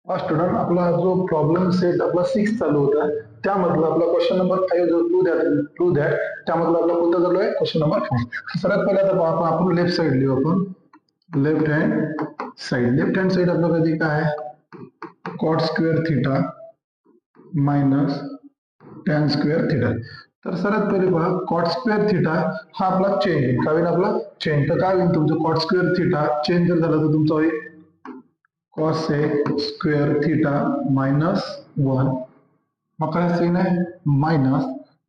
Student आपला जो problem set आपला 6 चालू होता त्यामधला आपला क्वेश्चन नंबर 5 जो टू दॅट त्यामधला आपला कोणता चालू आहे क्वेश्चन नंबर 5. सर्वात पहिला तर आपण लेफ्ट साइड लिहू आपण लेफ्ट हँड साइड आपला कधी काय आहे cot square theta minus tan square theta. तर सर्वात पहिले पहा कॉट स्क्वेअर थिटा हा आपला चेंज आहे. काय होईल आपला चेंज. तर काय होईल तुमचं कॉट स्क्वेअर थिटा चेंज जर झाला तर तुमचा होईल कॉसेक स्क्वेअर थिटा मायनस 1. मग काय साइन आहे मायनस.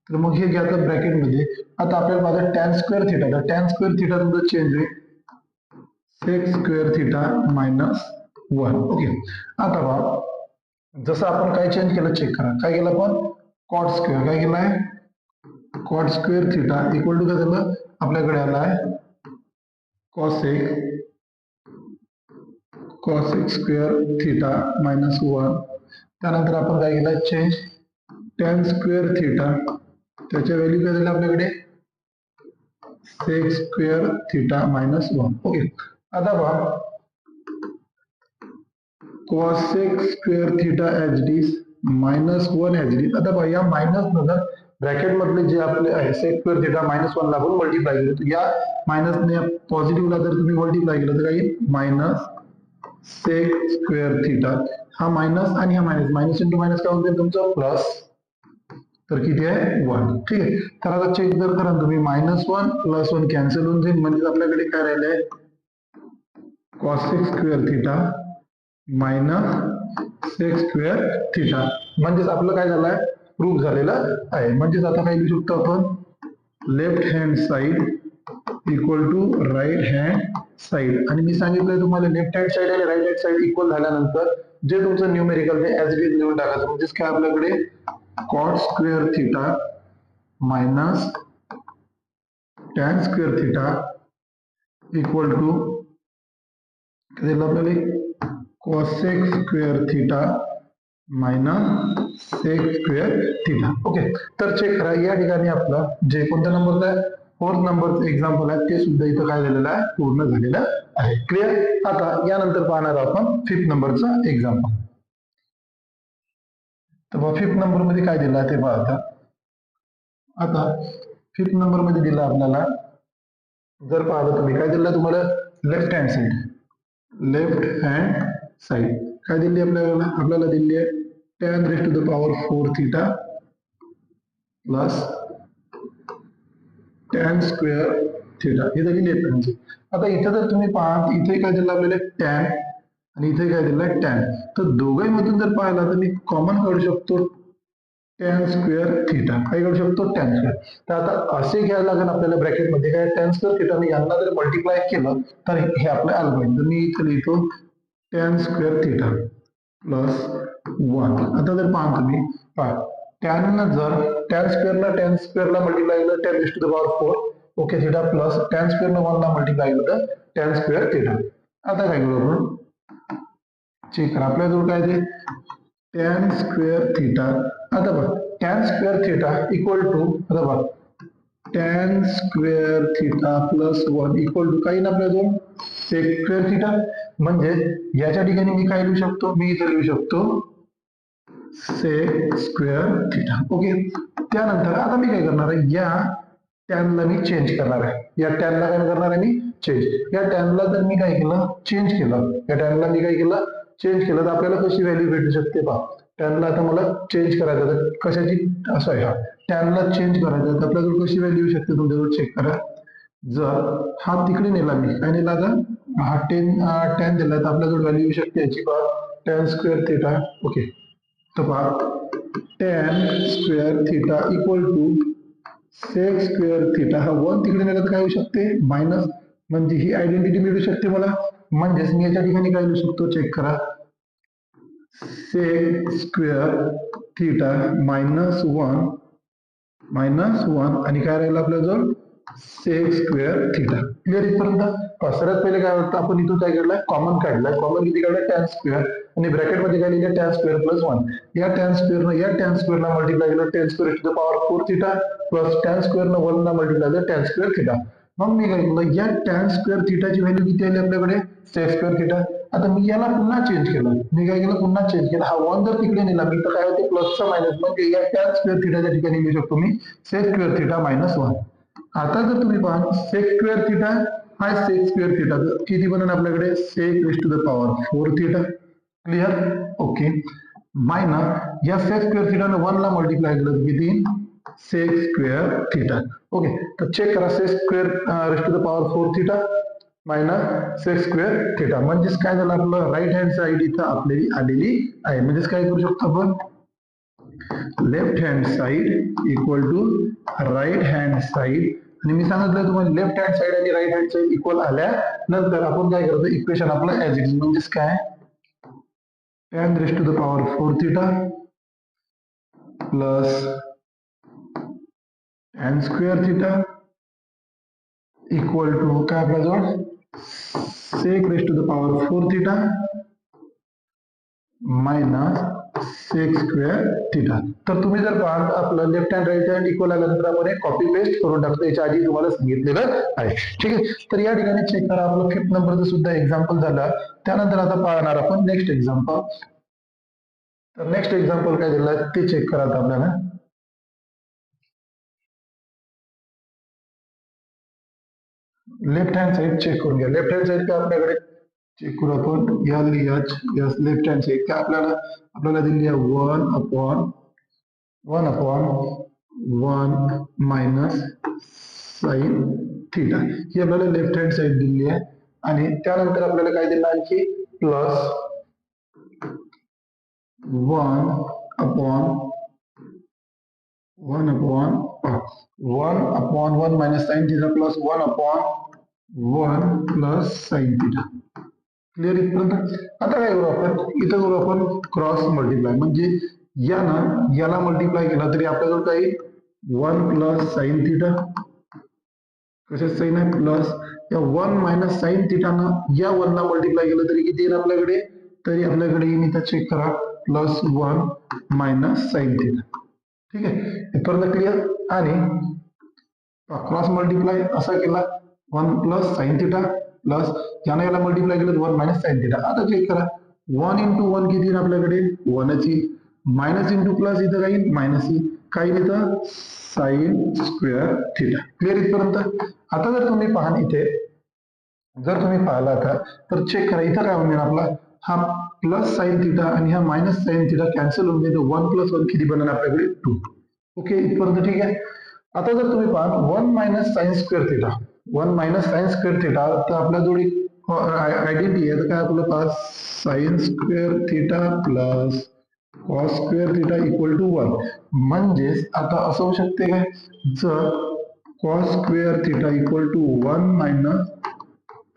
तर मग हे घ्यायचं ब्रॅकेट मध्ये. आता आपल्याला माझा टॅन स्क्वेअर थिटा तर टॅन स्क्वेअर थिटा तुमचा चेंज होईल sec square theta minus 1. Okay. आता पहा जसं आपण काय चेंज केलं चेक करा. काय केलं आपण कॉट स्क्वेअर काय केलाय cot square theta equal to काय झालं आपल्याकडे आलाय कॉसेक स्क्वेअर थिटा मायनस 1. त्यानंतर आपण काय केलं चेंज टॅन स्क्वेअर थिटा त्याच्या व्हॅल्यू काय झाली आपल्याकडे sec square theta minus 1. Okay. आता पहा cosec square theta H D minus 1 H D. आता पहा या मायनस नंतर ब्रॅकेट मधले जे आपले आहे सेक स्क्वेअर थिटा मायनस 1 ला आपण मल्टिप्लाय केलं. या मायनसने पॉझिटिव्हला जर तुम्ही मल्टिप्लाय केलं तर काही मायनस सेक स्क्वेअर थिटा. हा मायनस आणि हा मायनस मायनस इंटू मायनस काय होते तुमचं प्लस. तर किती आहे 1. ठीक आहे. तर आता चेक जर करा तुम्ही मायनस 1 प्लस 1 कॅन्सल होऊन जाईल. म्हणजे आपल्याकडे काय राहिलंय cosec square theta minus sec square theta. म्हणजेच आपलं काय झालंय प्रूफ झालेलं आहे. म्हणजेच आता काय लिहू शकतो आपण left hand side equal to right hand side. आणि मी सांगितलंय तुम्हाला लेफ्ट हँड साइड आणि राईट हँड साइड इक्वल झाल्यानंतर जे तुमचं न्यूमेरिकल ते ऍज इट इज लिहून टाकायचं. म्हणजेच काय आपल्याकडे cot square theta minus tan square theta equal to आपल्याला cosec square theta minus sec square theta. Okay. तर चेक करा या ठिकाणी आपला जे कोणत्या नंबरचा आहे 4th नंबरचं एक्झाम्पल आहे ते सुद्धा इथं काय झालेलं आहे पूर्ण झालेलं आहे. क्लिअर. आता यानंतर पाहणार आपण 5th नंबरचं एक्झाम्पल. तर 5th नंबर मध्ये काय दिलं ते पहा. आता 5th नंबर मध्ये दिलं आपल्याला जर पाहिलं तुम्ही काय दिलं तुम्हाला लेफ्ट हँड साइड काय दिली आपल्याला दिली आहे tan raised to the power 4 theta plus tan square theta हे दिली लेफ्ट हँड साइड. आता इथे जर तुम्ही पाहा इथे काय दिलं आपल्याला tan आणि इथे काय दिलं tan. तर दोघांमधून मधून जर पाहिला तर मी कॉमन काढू शकतो tan स्क्वेअर थिटा. काय काढू शकतो tan स्क्वेअर. तर आता असे घ्यायला लागेल आपल्याला ब्रॅकेट मध्ये काय tan स्क्वेअर थिटा मी यांना जर मल्टिप्लाय केलं तर हे आपलं आलं पाहिजे. तर मी इथे लिहितो tan स्क्वेअर थिटा प्लस 1. आता जर पाहा तुम्ही tan स्क्वेअरला मल्टिप्लाय केलं tan raised to the power 4 okay theta plus tan square 1 ला मल्टिप्लाय केलं तर tan स्क्वेअर थिटा. आता काय करू आपण चेक करा आपल्याजवळ काय ते tan स्क्वेअर थिटा. आता बघा tan square theta equal to आता बघा tan square theta plus 1 equal to काही ना आपल्याजवळ सेक स्क्वेअर थिटा. म्हणजे याच्या ठिकाणी मी काय लिहू शकतो मी इथे लिहू शकतो सेक स्क्वेअर थिटा. ओके. त्यानंतर आता मी काय करणार आहे या टॅनला मी चेंज करणार आहे. या टॅनला काय करणार आहे मी चेंज. या टॅनला जर मी काय केलं चेंज केलं या टॅनला मी काय केलं चेंज केलं तर आपल्याला कशी व्हॅल्यू भेटू शकते पहा. टॅनला आता मला चेंज करायचं तर कशाची असं आहे हा टॅनला चेंज करायचं तर आपल्याजवळ कशी व्हॅल्यू येऊ शकते तुमच्याजवळ चेक करा. जर हा तिकडे नेला मी काय नेला आता हा टॅन दिला तर आपल्याजवळ व्हॅल्यू येऊ शकते याची पहा टॅन स्क्वेअर थिटा. ओके. तर पहा tan square theta equal to sec square theta. हा 1 तिकडे नेला तर काय होऊ शकते मायनस. म्हणजे ही आयडेंटिटी मिळू शकते मला. म्हणजेच मी याच्या ठिकाणी काय लिहू शकतो चेक करा सेक स्क्वेअर थिटा मायनस 1 आणि काय राहिलं आपल्याजवळ सेक स्क्वेअर थिटा. क्लिअर इथपर्यंत. सर्वात पहिले काय वाटतं आपण इथून काय काढलाय कॉमन काढलाय. कॉमन किती काढलाय टॅन स्क्वेअर आणि ब्रॅकेट मध्ये काय लिहिलं टॅन स्क्वेअर प्लस 1. या टॅन स्क्वेअरला मल्टिप्लाय केलं tan square to the power 4 theta plus tan स्क्वेअरनं 1 ला मल्टिप्लाय केलं टॅन स्क्वेअर थिटा. मग मी काय केलं या टॅन स्क्वेअर थिटाची व्हॅल्यू किती आली आपल्याकडे सेक स्क्वेअर थिटा. आता मी याला पुन्हा चेंज केलं, मी काय केलं पुन्हा चेंज केलं, हा 1 जर तिकडे नेला मी तर काय होते प्लसचा मायनस, म्हणजे या त्या स्क्वेअर थिटाच्या ठिकाणी लिहू शकतो मी सेक स्क्वेअर थिटा मायनस 1. आता जर तुम्ही पहा सेक स्क्वेअर थिटा हा सेक स्क्वेअर थिटा किती बनेल आपल्याकडे sec raise to the power 4 theta. Clear? Okay. Minus या सेक स्क्वेअर थिटाने 1 ला मल्टिप्लाय केलं किती सेक स्क्वेअर थिटा. ओके, तर चेक करा sec square raise to the power 4 theta minus sec square theta. म्हणजेच काय झालं आपलं राईट हँड साइड इथं आपली आलेली आहे. म्हणजेच काय करू शकतो आपण left hand side equal to right hand side. आणि मी सांगितलं तुम्हाला लेफ्ट हँड साइड आणि राईट हँड साइड इक्वल आल्यानंतर आपण काय करतो इक्वेशन आपलं ऍज इट इज, म्हणजेच काय tan raise to the power 4 theta plus tan square theta equal to काय आपल्याजवळ sec raise to the power 4 theta minus sec square theta. तर तुम्ही जर पाहाल आपलं left hand right hand equal आल्यानंतर आपण एक कॉपी पेस्ट करून टाकतो, याच्या आधी तुम्हाला सांगितलेलं आहे. ठीक आहे, तर या ठिकाणी चेक करा आपलं 5th नंबरचं सुद्धा एक्झाम्पल झालं. त्यानंतर आता पाहणार आपण नेक्स्ट एक्झाम्पल. तर नेक्स्ट एक्झाम्पल काय दिलं आहे ते चेक करा आता आपल्याला. लेफ्ट हँड साइड चेक करून घ्या. लेफ्ट हँड साइड काय आपल्याकडे चेक करू आपण एल लेफ्ट हँड साइड काय आपल्याला दिली आहे 1 अपॉन 1 मायनस साइन थिटा, ही आपल्याला लेफ्ट हँड साइड दिली आहे. आणि त्यानंतर आपल्याला काय दिलं आणखी plus 1 upon 1 minus sine theta plus 1 upon 1 plus sine theta. Clear इथपर्यंत? आता काय करू आपण इथं करू आपण क्रॉस मल्टिप्लाय, म्हणजे याला मल्टिप्लाय केला तरी आपल्याजवळ काही 1 प्लस साइन थिटा कशात साइन आहे प्लस या 1 मायनस साइन थिटानं या 1 ला मल्टिप्लाय केलं तरी किती येईल आपल्याकडे, तरी आपल्याकडे येईल इथं चेक करा प्लस 1 मायनस साइन थिटा. ठीक आहे, इथपर्यंत क्लिअर? आणि क्रॉस मल्टिप्लाय असा केला 1 प्लस साइन थिटा प्लस याला मल्टिप्लाय केलं 1 मायनस साइन थिटा. आता चेक करा 1 इंटू 1 किती येईल आपल्याकडे 1च येईल, मायनस इंटू प्लस इथं काही मायनस येईल, काही इथं साइन स्क्वेअर थिटा. क्लिअर इथपर्यंत? आता जर तुम्ही पाहा इथे जर तुम्ही पाहिला आता तर चेक करा इथं काय होईल आपला हा प्लस साइन थिटा आणि हा मायनस साइन थिटा कॅन्सल होऊन जाईल, 1 प्लस 1 किती बनेल आपल्याकडे 2. ओके इथपर्यंत ठीक आहे. आता जर तुम्ही पहा 1 minus sine square theta 1 minus sine square theta तर आपल्याजवळ आयडेंटिटी आहे, तर काय आपलं पास sine square theta plus cos square theta equal to 1. म्हणजेच आता असं होऊ शकते काय जर cos square theta equal to 1 minus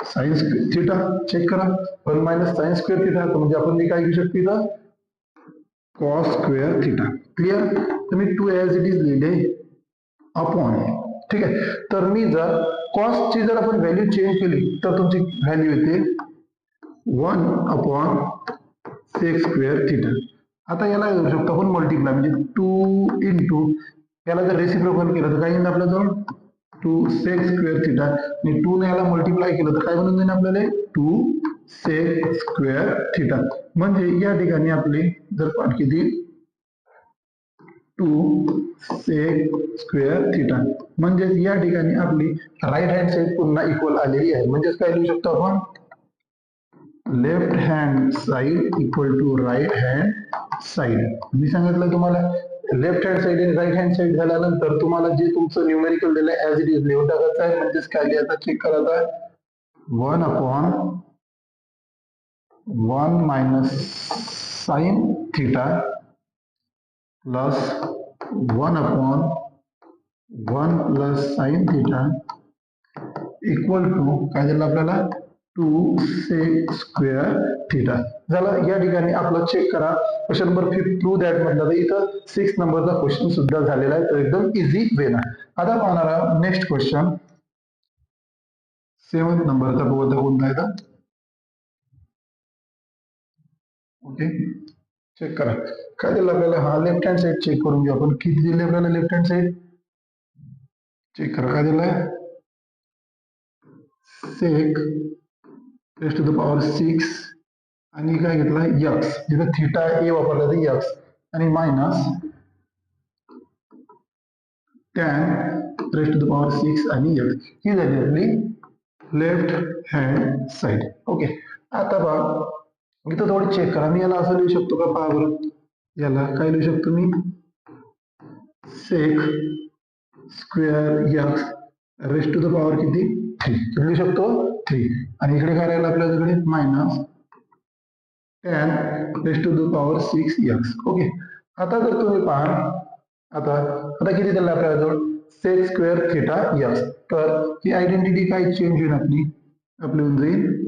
sine square theta, check करा 1 मायनस साइन स्क्वेअर थिटा, म्हणजे आपण मी काय घेऊ शकतो इथं कॉस स्क्वेअर थिटा. क्लिअर? तर मी 2 ऍज इट इज लिहिले अपॉन. ठीक आहे, तर मी जर कॉस ची जर आपण व्हॅल्यू चेंज केली तर तुमची व्हॅल्यू येते 1 अपॉन सेक स्क्वेअर थिटा. आता याला घेऊ शकतो आपण मल्टिप्लाय, म्हणजे 2 इंटू याला जर रेसिप्रोकल केलं तर काय येईल आपल्याजवळ 2 सेक स्क्वेअर थिटा आणि 2 ने याला मल्टिप्लाय केलं तर काय बनून जाईल आपल्याला 2 सेक स्क्वेअर थिटा. म्हणजे या ठिकाणी आपली जर पाठ किती 2 सेक स्क्वेअर थिटा, म्हणजे या ठिकाणी आपली राईट हँड साइड पुन्हा इक्वल आलेली आहे. म्हणजेच काय लिहू शकतो आपण left hand side equal to right hand side. मी सांगितलं तुम्हाला लेफ्ट हँड साइड आणि राईट हँड साइड झाल्यानंतर तुम्हाला जे तुमचं न्यूमेरिकल दिलं आहे ऍज इट इज लिहून टाकायचं आहे. म्हणजेच काय लिहायचं चेक करायचा 1 upon 1 minus sine theta plus 1 upon 1 plus sine theta equal to काय दिलं आपल्याला 2 सेक स्क्वेअर थिटा. झाला. या ठिकाणी आपला चेक करा क्वेश्चन नंबर 5 थ्रू दॅट म्हटलं तर इथं 6 नंबरचा क्वेश्चन सुद्धा झालेला आहे, तर एकदम इझी वे ना. आता पाहणारा नेक्स्ट क्वेश्चन 7th नंबरचा बघा कोणता आहे का. ओके चेक करा काय दिलं आपल्याला, हा लेफ्ट हँड साइड चेक करून घेऊ आपण. किती दिले आपल्याला लेफ्ट हँड साइड चेक करा काय दिलंय sec raise to the power 6 आणि काय घेतला यक्स, जिथं थिटा ए वापरला तर यक्स, आणि minus tan raise to the power 6 आणि यक्स. ही झाली आपली लेफ्ट हँड साइड. ओके, आता पहा इथं थोडं चेक करा. मी याला असं लिहू शकतो का? पहा बरं, याला काय लिहू शकतो मी? Sec square x raised to the power किती? 3 लिहू शकतो 3. आणि इकडे काय राहील आपल्याकडे? Minus tan raise to the power 6 x. Okay, आता जर तुम्ही पहा, आता किती दिलं आपल्याजवळ? Sec square theta x. तर ही आयडेंटिटी काय चेंज होईल आपली होऊन जाईल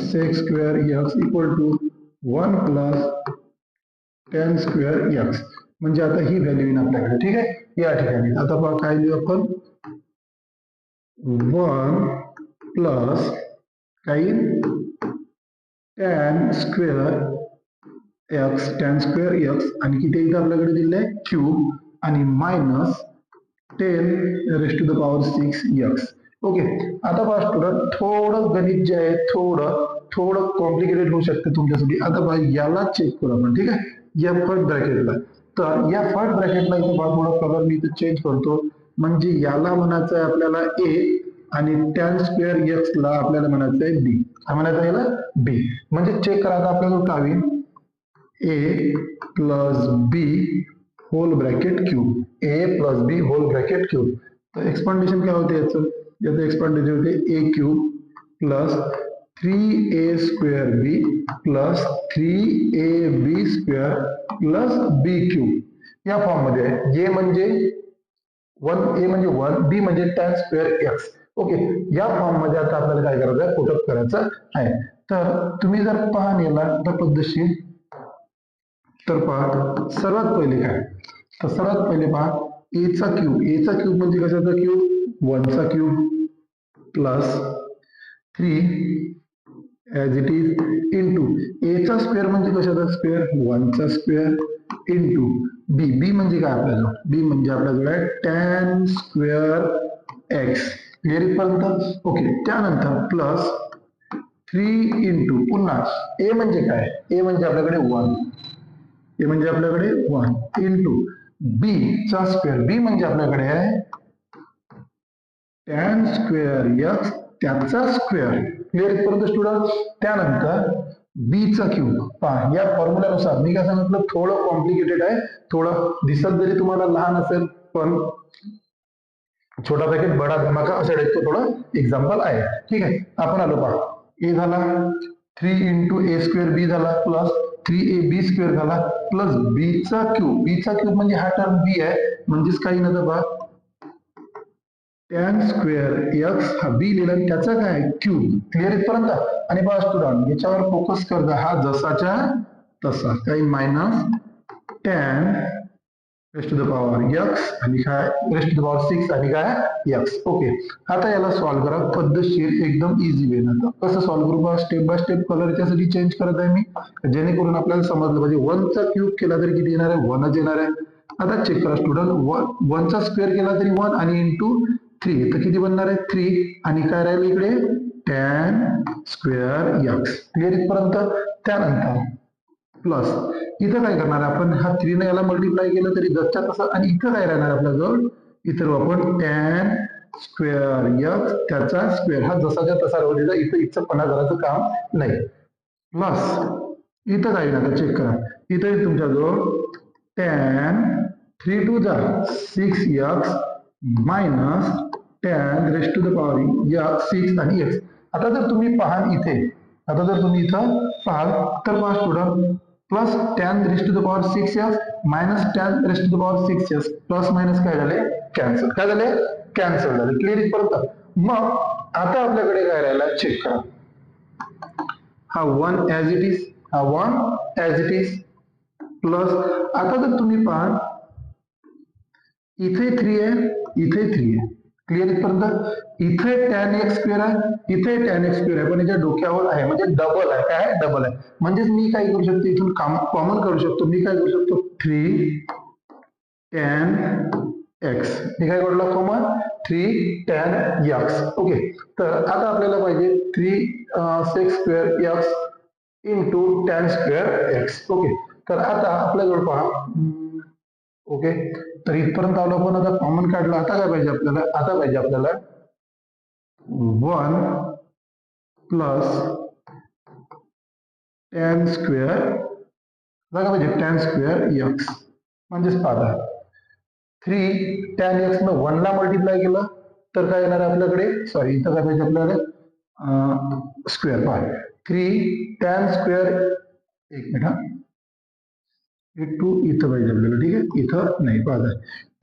sec square x equal to 1 plus tan square x. म्हणजे आता ही व्हॅल्यू येईल आपल्याकडे. ठीक आहे, या ठिकाणी आता पहा काय लिहू आपण? 1 प्लस काही tan square x, tan square x, आणि किती इथं आपल्याकडे दिले क्यूब, आणि minus 10 raise to the power 6 x. Okay, आता पहा स्टुडंट, थोडं गणित जे आहे थोडं कॉम्प्लिकेटेड होऊ शकते तुमच्यासाठी. आता पहा याला चेक करू आपण. ठीक आहे, या फर्स्ट ब्रॅकेटला. तर या फर्स्ट ब्रॅकेटला इथं पहा थोडा कलर मी इथं चेंज करतो. म्हणजे याला म्हणायचं आहे आपल्याला ए, आणि टॅन स्क्वेअर एक्स ला आपल्याला म्हणायचं आहे बी. काय म्हणायचं आहे याला? बी. म्हणजे चेक करा आता आपल्याला काय होईल? ए प्लस बी होल ब्रॅकेट क्यूब. ए प्लस बी होल ब्रॅकेट क्यूब. तर एक्सपांडेशन काय होते याचं एक्सपांडेशन होते ए क्यूब प्लस 3a स्क्वेअर बी प्लस 3ab स्क्वेअर प्लस बी क्यूब. या फॉर्म मध्ये आहे. ए म्हणजे 1, बी म्हणजे टॅन स्क्वेअर एक्स. ओके, या फॉर्म मध्ये आता आपल्याला काय करायचं आहे? पुटअप करायचं आहे. तर तुम्ही जर पहा नेला तर पद्धतशीर, तर पहा सर्वात पहिले काय? तर सर्वात पहिले पहा ए चा क्यूब. ए चा क्यूब म्हणजे कशाचा क्यूब? 1 चा cube plus 3 as it is into a चा स्क्वेअर म्हणजे कशाचा स्क्वेअर? 1 चा स्क्वेअर इंटू बी. बी म्हणजे काय आपल्याला? बी म्हणजे आपल्याजवळ आहे टॅन स्क्वेअर एक्स. क्लिअर इथपर्यंत? ओके, त्यानंतर प्लस 3 इंटू पुन्हा ए म्हणजे काय? ए म्हणजे आपल्याकडे 1. ए म्हणजे आपल्याकडे 1 इंटू बी चा स्क्वेअर. बी म्हणजे आपल्याकडे आहे टॅन स्क्वेअर एक्स त्याचा स्क्वेअर. क्लिअर इथपर्यंत स्टुडंट? त्यानंतर बी चा क्यूब. पहा या फॉर्म्युल्यानुसार मी काय सांगितलं, थोडं कॉम्प्लिकेटेड आहे. थोडं दिसत जरी तुम्हाला लहान असेल, पण छोटा पॅकेट बडा धमाका असं टाईपचं थोडं एक्झाम्पल आहे. ठीक आहे, आपण आलो पहा. ए झाला 3 इंटू ए स्क्वेअर बी झाला प्लस 3ab स्क्वेअर झाला प्लस बी चा क्यूब. बी चा क्यूब म्हणजे हा टर्म बी आहे, म्हणजेच काही नव्हतं पहा टॅन स्क्वेअर एक्स हा बी लिहिला, त्याचा काय क्यूब. क्लिअर इथपर्यंत? आणि पहा स्टुडंट याच्यावर फोकस करता, हा जसाच्या तसा काही minus tan raise to the power x आणि काय रेस्ट टू द पॉवर 6 आणि काय एक्स. ओके, आता याला सॉल्व्ह करा पद्धतशीर एकदम इझी वे. ना कसं सॉल्व्ह करू? पहा स्टेप बाय स्टेप कलर याच्यासाठी चेंज करत आहे मी, जेणेकरून आपल्याला समजलं पाहिजे. 1 चा क्यूब केला तरी किती येणार आहे? 1च येणार आहे. आता चेक करा स्टुडंट, 1 चा स्क्वेअर केला तरी 1 आणि इंटू 3 तर किती बनणार आहे? 3. आणि काय राहिलं इकडे? Tan square x. क्लिअर इथपर्यंत? त्यानंतर प्लस इथं काय करणार आपण? हा 3 ने याला मल्टिप्लाय केलं तरी जसच्या तसं, आणि इथं काय राहणार आपल्याजवळ? इथं आपण टॅन स्क्वेअर एक्स त्याचा स्क्वेअर हा जसाच्या तसा राहू द्यायचा. इथं इच्छपणा करायचं काम नाही. प्लस इथं काय आता चेक करा. इथं तुमच्याजवळ टॅन 3 टू जा 6 x minus tan raise to the power 6 आणि एक्स. आता जर तुम्ही पाहाल इथे, इथं पाहाल तर पहा student, plus tan raise to the power 6 x minus tan raise to the power 6 x plus minus काय झाले? कॅन्सल. काय झाले? कॅन्सल झाले. क्लिअर इथपर्यंत? मग आता आपल्याकडे काय राहिला? चेक करा. हा 1 ॲज इट इज, हा 1 ॲज इट इज प्लस आता जर तुम्ही पहा इथे 3 आहे, इथे 3 आहे. क्लिअर इथपर्यंत? इथे टॅन एक्स स्क्वेअर आहे, इथे टॅन एक्स स्क्वेअर आहे, पण याच्या डोक्यावर आहे म्हणजे डबल आहे. काय? डबल आहे. म्हणजेच मी काय करू शकतो? इथून कॉमन करू शकतो. मी काय करू शकतो? 3 टॅन एक्स हे काय काढला कॉमन 3 tan एक्स. ओके, तर आता आपल्याला पाहिजे 3 sec square x into tan square x. Okay, तर आता आपल्याजवळ पहा. ओके, तर इथपर्यंत आलो आपण. आता कॉमन काढलं. आता काय पाहिजे आपल्याला? आता पाहिजे आपल्याला 1 प्लस tan स्क्वेअर बघा पाहिजे tan स्क्वेअर एक्स म्हणजेच पाहता 3 tan x न 1 ला मल्टिप्लाय केलं तर काय येणार आपल्याकडे? सॉरी, इथं काय पाहिजे आपल्याला? स्क्वेअर. पहा 3 tan स्क्वेअर, एक मिनिट, हे 2 इथं पाहिजे आपल्याला. ठीक आहे, इथं नाही. पाहता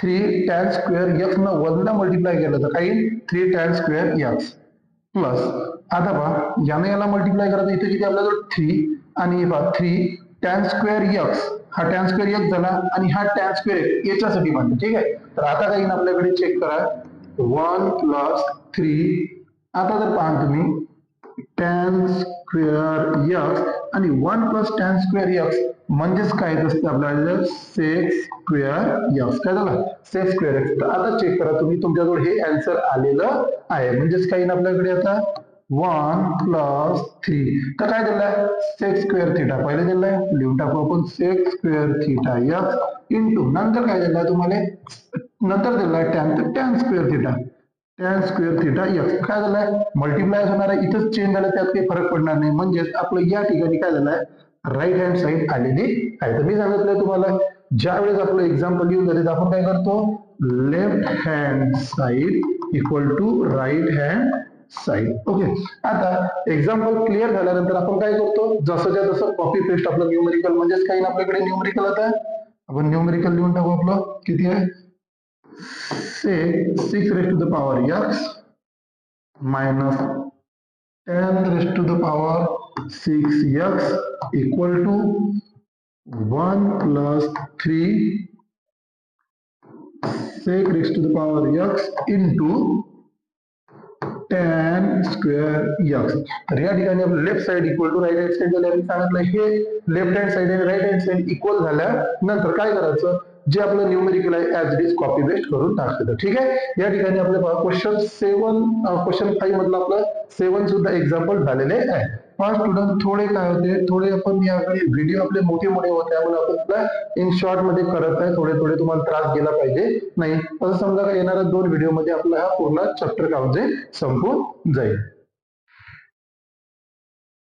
3 tan स्क्वेअर x न 1 ला मल्टिप्लाय केलं तर काही 3 tan स्क्वेअर x प्लस, आता पहा याने याला मल्टिप्लाय करायचं. इथे किती आपल्याजवळ 3 आणि पहा 3 tan स्क्वेअर x, हा tan स्क्वेअर x झाला आणि हा tan स्क्वेअर याच्यासाठी बनतो. ठीक आहे, तर आता काही आपल्याकडे चेक करा 1 प्लस 3. आता जर पाहा तुम्ही tan स्क्वेअर x आणि 1 प्लस tan स्क्वेअर x म्हणजेच काय असते आपल्याला sec स्क्वेअर x. काय झालं? sec square x. तर आता चेक करा तुम्ही, तुमच्याजवळ हे आन्सर आलेलं आहे. म्हणजेच काही ना आपल्याकडे आता 1 प्लस 3 तर काय दिलंय? sec स्क्वेअर थिटा पहिले दिलंय, लिहून टाकू आपण sec square theta x into नंतर काय दिलंय तुम्हाला? नंतर दिलंय tan square theta, tan square theta x. काय झालंय? मल्टिप्लाय होणार आहे, इथंच चेंज झालं, त्यात काही फरक पडणार नाही. म्हणजेच आपलं या ठिकाणी काय झालंय? राईट हँड साईड आलेली आहे. तर मी सांगितलंय तुम्हाला, ज्या वेळेस आपलं एक्झाम्पल लिहून जाते आपण काय करतो? Left hand side equal to right hand side. Okay, आता एक्झाम्पल क्लिअर झाल्यानंतर आपण काय करतो? जसंच्या तसं कॉपी पेस्ट आपलं न्यूमेरिकल. म्हणजेच काही ना आपल्याकडे न्यूमेरिकल. आता आपण न्यूमेरिकल लिहून टाकू. आपलं किती आहे? 6 raised to the power x minus 10 raised to the power 6x equal to 1 plus 3 sec raised to the power x into tan square x. तर या ठिकाणी आपलं left side equal to right hand side झालं. सांगितलं हे left hand side आणि right hand side equal झाल्यानंतर काय करायचं? जे आपलं न्यूमेरिकल आहे as it is copy paste करून टाकायचं. ठीक आहे, या ठिकाणी आपले क्वेश्चन 5 मधलं आपलं 7 सुद्धा एक्झाम्पल झालेले आहे. स्टुडंट थोडे काय होते, थोडे आपण याकडे व्हिडिओ आपले मोठे होते, त्यामुळे आपण इन शॉर्ट मध्ये करत आहे. थोडे तुम्हाला त्रास गेला पाहिजे नाही. असं समजा का येणाऱ्या 2 व्हिडिओ मध्ये आपला हा पूर्ण चॅप्टर काय संपून जाईल.